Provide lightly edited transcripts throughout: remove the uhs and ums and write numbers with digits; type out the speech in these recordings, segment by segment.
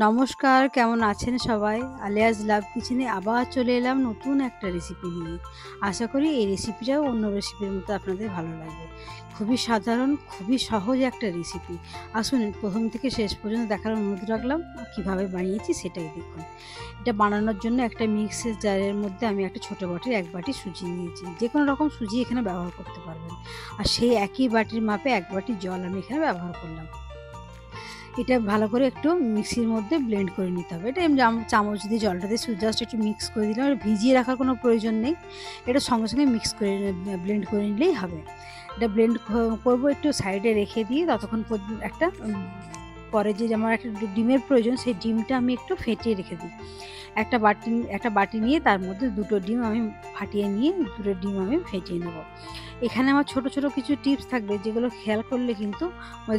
নমস্কার, কেমন আছেন সবাই? আলিয়াস লাভ কিচেনে আবার চলে এলাম নতুন একটা রেসিপি নিয়ে। আশা করি এই রেসিপিটাও অন্য রেসিপির মতো আপনাদের ভালো লাগবে। খুবই সাধারণ, খুবই সহজ একটা রেসিপি। আসুন প্রথম থেকে শেষ পর্যন্ত দেখার অনুরোধ রাখলাম। কীভাবে বানিয়েছি সেটাই দেখুন। এটা বানানোর জন্য একটা মিক্সির জারের মধ্যে আমি একটা ছোটো বাটির 1 বাটি সুজি নিয়েছি। যেকোনো রকম সুজি এখানে ব্যবহার করতে পারবেন। আর সেই একই বাটির মাপে 1 বাটি জল আমি এখানে ব্যবহার করলাম। এটা ভালো করে একটু মিক্সির মধ্যে ব্লেন্ড করে নিতে হবে। এটা এমনি চামচ দিয়ে জলটা দিয়ে জাস্ট একটু মিক্স করে দিলাম। আর ভিজিয়ে রাখার কোনো প্রয়োজন নেই। এটা সঙ্গে সঙ্গে মিক্স করে ব্লেন্ড করে নিলেই হবে। এটা ব্লেন্ড করব, একটু সাইডে রেখে দিয়ে ততক্ষণ পর্যন্ত একটা পরে যে আমার একটা ডিমের প্রয়োজন, সেই ডিমটা আমি একটু ফেটিয়ে রেখে দিই। একটা বাটি নিয়ে তার মধ্যে 2টো ডিম আমি ফাটিয়ে নিয়ে 2টো ডিম আমি ফেটিয়ে নেব। এখানে আমার ছোট ছোট কিছু টিপস থাকবে, যেগুলো খেয়াল করলে কিন্তু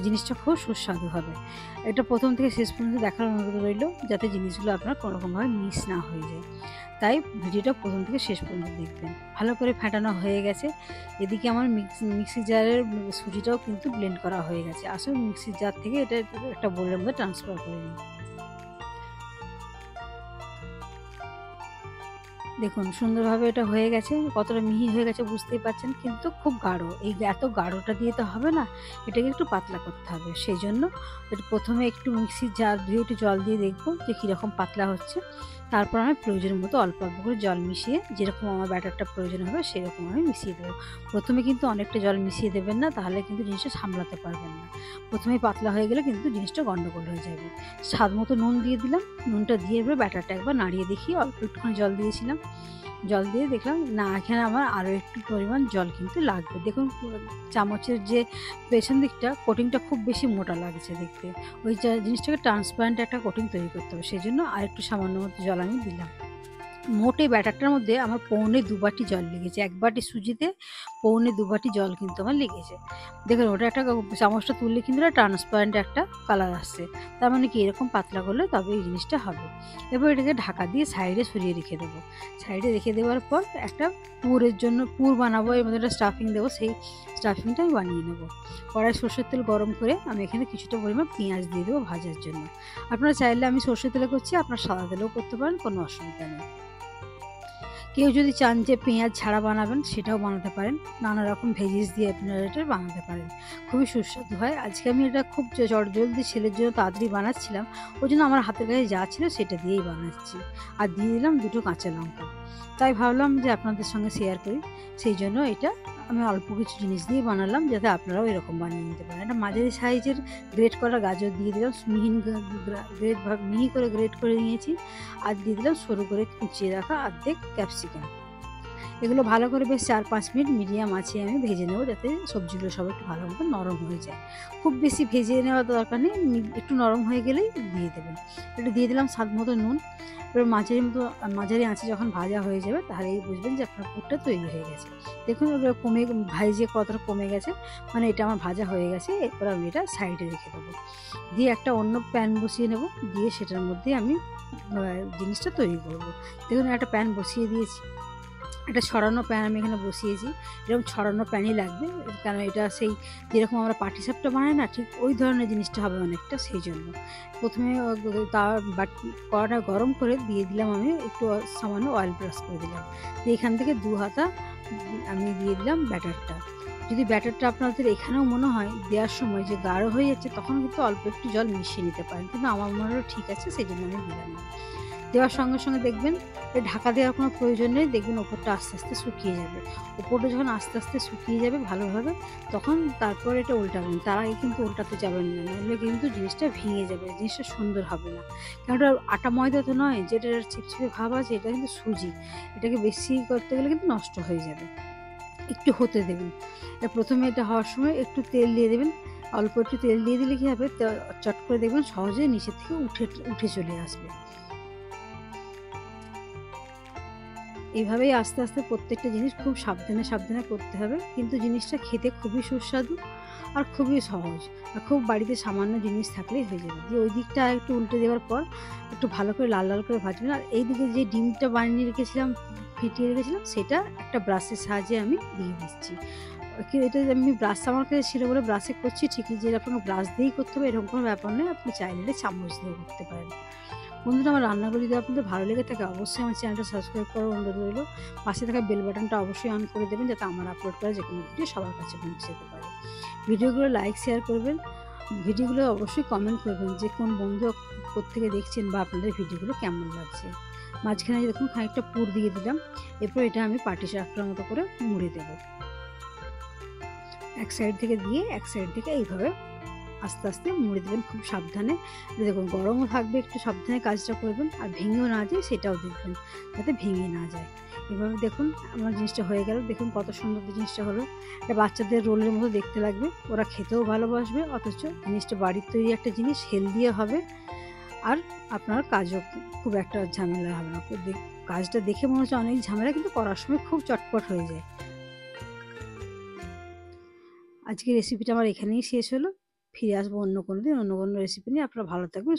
জিনিসটা খুব সুস্বাদু হবে। এটা প্রথম থেকে শেষ পর্যন্ত দেখার অনুরোধ রইল, যাতে জিনিসগুলো আপনার কোনোরকমভাবে মিস না হয়ে যায়। তাই ভিডিওটা প্রথম থেকে শেষ পর্যন্ত দেখবেন। ভালো করে ফেটানো হয়ে গেছে। এদিকে আমার মিক্সি জারের সুজিটাও কিন্তু ব্লেন্ড করা হয়ে গেছে। আসলে মিক্সি জার থেকে এটা একটা বোলের মধ্যে ট্রান্সফার করে নিই। দেখুন সুন্দরভাবে এটা হয়ে গেছে। কতটা মিহি হয়ে গেছে বুঝতেই পারছেন, কিন্তু খুব গাঢ়। এই এত গাঢ়টা দিয়ে তো হবে না, এটাকে একটু পাতলা করতে হবে। সেই জন্য প্রথমে একটু মিক্সির জার ধুয়ে একটু জল দিয়ে দেখবো যে কীরকম পাতলা হচ্ছে। তারপর আমি প্রয়োজন মতো অল্প অল্প করে জল মিশিয়ে, যেরকম আমার ব্যাটারটা প্রয়োজন হবে সেরকম আমি মিশিয়ে দেবো। প্রথমে কিন্তু অনেকটা জল মিশিয়ে দেবেন না, তাহলে কিন্তু জিনিসটা সামলাতে পারবেন না। প্রথমেই পাতলা হয়ে গেলে কিন্তু জিনিসটা গন্ডগোল হয়ে যাবে। স্বাদ মতো নুন দিয়ে দিলাম। নুনটা দিয়ে এবার ব্যাটারটা একবার নাড়িয়ে দেখি। অল্প একটুখানি জল দিয়েছিলাম। জল দিয়ে দেখলাম না, এখানে আমার আরও একটু পরিমাণ জল কিন্তু লাগবে। দেখুন চামচের যে পেছন দিকটা কোটিংটা খুব বেশি মোটা লাগছে দেখতে। ওই জিনিসটাকে ট্রান্সপারেন্ট একটা কোটিং তৈরি করতে হবে, সেই জন্য আরেকটু সামান্য মতো জল আমি দিলাম। মোট এই ব্যাটারটার মধ্যে আমার পৌনে 2 বাটি জল লেগেছে। 1 বাটি সুজিতে পৌনে 2 বাটি জল কিন্তু আমার লেগেছে। দেখুন ওটা একটা চামচটা তুললে কিন্তু একটা ট্রান্সপারেন্ট একটা কালার আসছে। তার মানে কি, এরকম পাতলা করলে তবে এই জিনিসটা হবে। এবার এটাকে ঢাকা দিয়ে সাইডে সরিয়ে রেখে দেবো। সাইডে রেখে দেওয়ার পর একটা পুর বানাবো, এর মধ্যে একটা স্টাফিং দেবো। সেই স্টাফিংটা আমি বানিয়ে নেবো। কড়াই সরষের তেল গরম করে আমি এখানে কিছুটা পরিমাণ পেঁয়াজ দিয়ে দেবো ভাজার জন্য। আপনারা চাইলে, আমি সরষের তেলে করছি, আপনারা সাদা তেলেও করতে পারেন, কোনো অসুবিধা নেই। কেউ যদি চান যে পেঁয়াজ ছাড়া বানাবেন, সেটাও বানাতে পারেন। নানা রকম ভেজিস দিয়ে আপনারা এটা বানাতে পারেন। খুবই সুস্বাদু হয়। আজকে আমি এটা খুব চটজলদি ছেলের জন্য তাড়াতাড়ি বানাচ্ছিলাম। ওই জন্য আমার হাতের কাছে যা ছিল সেটা দিয়েই বানাচ্ছি। আর দিয়ে দিলাম 2টো কাঁচা লঙ্কা। তাই ভাবলাম যে আপনাদের সঙ্গে শেয়ার করি। সেই জন্য এটা আমি অল্প কিছু জিনিস দিয়ে বানালাম, যাতে আপনারাও এরকম বানিয়ে নিতে পারেন। একটা মাঝারি সাইজের গ্রেট করা গাজর দিয়ে দিলাম। মিহি করে গ্রেট করে নিয়েছি। আর দিয়ে দিলাম সরু করে কুচিয়ে রাখা অর্ধেক ক্যাপসিকাম। এগুলো ভালো করে বেশ 4-5 মিনিট মিডিয়াম আঁচে আমি ভেজে নেব, যাতে সবজিগুলো সব একটু ভালো মতো নরম হয়ে যায়। খুব বেশি ভেজে নেওয়ার দরকার নেই, একটু নরম হয়ে গেলেই দিয়ে দেবেন। একটু দিয়ে দিলাম স্বাদ মতো নুন। এবার মাঝারি আঁচে যখন ভাজা হয়ে যাবে, তাহলেই বুঝবেন যে আপনার পুরটা তৈরি হয়ে গেছে। দেখুন এগুলো ভাজে কতটা কমে গেছে, মানে এটা আমার ভাজা হয়ে গেছে। এরপর আমি এটা সাইডে রেখে দেবো। দিয়ে একটা অন্য প্যান বসিয়ে নেব। দিয়ে সেটার মধ্যে আমি জিনিসটা তৈরি করব। দেখুন একটা প্যান বসিয়ে দিয়েছি। একটা ছড়ানো প্যান আমি এখানে বসিয়েছি। এরকম ছড়ানো প্যানই লাগবে, কারণ এটা সেই যেরকম আমরা পাটিসাপটা বানাই না, ঠিক ওই ধরনের জিনিসটা হবে অনেকটা। সেই জন্য প্রথমে কড়াটা গরম করে দিয়ে দিলাম, আমি একটু সামান্য অয়েল ব্রাশ করে দিলাম। দিয়ে এখান থেকে 2 হাতা আমি দিয়ে দিলাম ব্যাটারটা। যদি ব্যাটারটা আপনাদের এখানেও মনে হয় দেওয়ার সময় যে গাঢ় হয়ে যাচ্ছে, তখন কিন্তু অল্প একটু জল মিশিয়ে নিতে পারেন, কিন্তু আমার মনে হলো ঠিক আছে, সেই জন্য আমি দিলাম না। দেওয়ার সঙ্গে সঙ্গে দেখবেন ঢাকা দেওয়ার কোনো প্রয়োজন নেই। দেখবেন ওপরটা আস্তে আস্তে শুকিয়ে যাবে। ওপরটা যখন আস্তে আস্তে শুকিয়ে যাবে ভালোভাবে, তখন তারপর এটা উল্টাবেন। তার আগে কিন্তু উল্টাতে যাবেন না, নাহলে কিন্তু জিনিসটা ভেঙে যাবে, জিনিসটা সুন্দর হবে না। কারণ ওটা আটা ময়দা তো নয়, যেটা চিপচিপে ভাব আছে, এটা কিন্তু সুজি। এটাকে বেশি করতে গেলে কিন্তু নষ্ট হয়ে যাবে। একটু হতে দেবেন। প্রথমে এটা হওয়ার সময় একটু তেল দিয়ে দেবেন। অল্প একটু তেল দিয়ে দিলে কী হবে, চট করে দেখবেন সহজে নিচের থেকে উঠে চলে আসবে। এইভাবেই আস্তে আস্তে প্রত্যেকটা জিনিস খুব সাবধানে সাবধানে করতে হবে, কিন্তু জিনিসটা খেতে খুবই সুস্বাদু আর খুবই সহজ। আর খুব বাড়িতে সামান্য জিনিস থাকলেই হয়ে যাবে। দিয়ে ওই দিকটা একটু উল্টে দেওয়ার পর একটু ভালো করে লাল লাল করে ভাজবেন। আর এই দিকে যে ডিমটা বানিয়ে রেখেছিলাম, ফেটিয়ে রেখেছিলাম, সেটা একটা ব্রাশের সাহায্যে আমি দিয়ে দিচ্ছি। এটা যে আমি ব্রাশ আমার কাছে ছিল বলে ব্রাশে করছি ঠিকই, যে আপনাকে ব্রাশ দিয়েই করতে হবে এরকম কোনো ব্যাপার নয়, আপনি চাইলে চামচ দিয়েও করতে পারেন। বন্ধুরা, আমার রান্নাগুলো যদি আপনাদের ভালো লেগে থাকে অবশ্যই আমার চ্যানেলটা সাবস্ক্রাইব করার অনুরোধ রইল। পাশে থাকা বেল বাটনটা অবশ্যই অন করে দেবেন, যাতে আমার আপলোড করা যে কোনো ভিডিও সবার কাছে পৌঁছে যেতে পারে। ভিডিওগুলো লাইক শেয়ার করবেন, ভিডিওগুলো অবশ্যই কমেন্ট করবেন যে কোন বন্ধু কোত্থেকে দেখছেন বা আপনাদের ভিডিওগুলো কেমন লাগছে। মাঝখানে দেখুন খানিকটা পুর দিয়ে দিলাম, এরপর এটা আমি পাটি সাপটার মতো করে মুড়ে দেবো। এক সাইড থেকে দিয়ে এক সাইড থেকে এইভাবে আস্তে আস্তে মুড়ে দেবেন খুব সাবধানে। দেখুন গরমও থাকবে, একটু সাবধানে কাজটা করবেন, আর ভেঙেও না যায় সেটাও দেখবেন যাতে ভেঙে না যায়। এভাবে দেখুন আমার জিনিসটা হয়ে গেল, দেখুন কত সুন্দর জিনিসটা হলো। এটা বাচ্চাদের রোলের মতো দেখতে লাগবে, ওরা খেতেও ভালোবাসবে, অথচ জিনিসটা বাড়ির তৈরি একটা জিনিস, হেলদিও হবে, আর আপনার কাজও খুব একটা ঝামেলা হবে না। কাজটা দেখে মনে হচ্ছে অনেক ঝামেলা, কিন্তু করার সময় খুব চটপট হয়ে যায়। আজকের রেসিপিটা আমার এখানেই শেষ হলো। ফিরে আসবো অন্য কোনো দিন অন্য কোনো রেসিপি নিয়ে। আপনারা ভালো থাকবেন।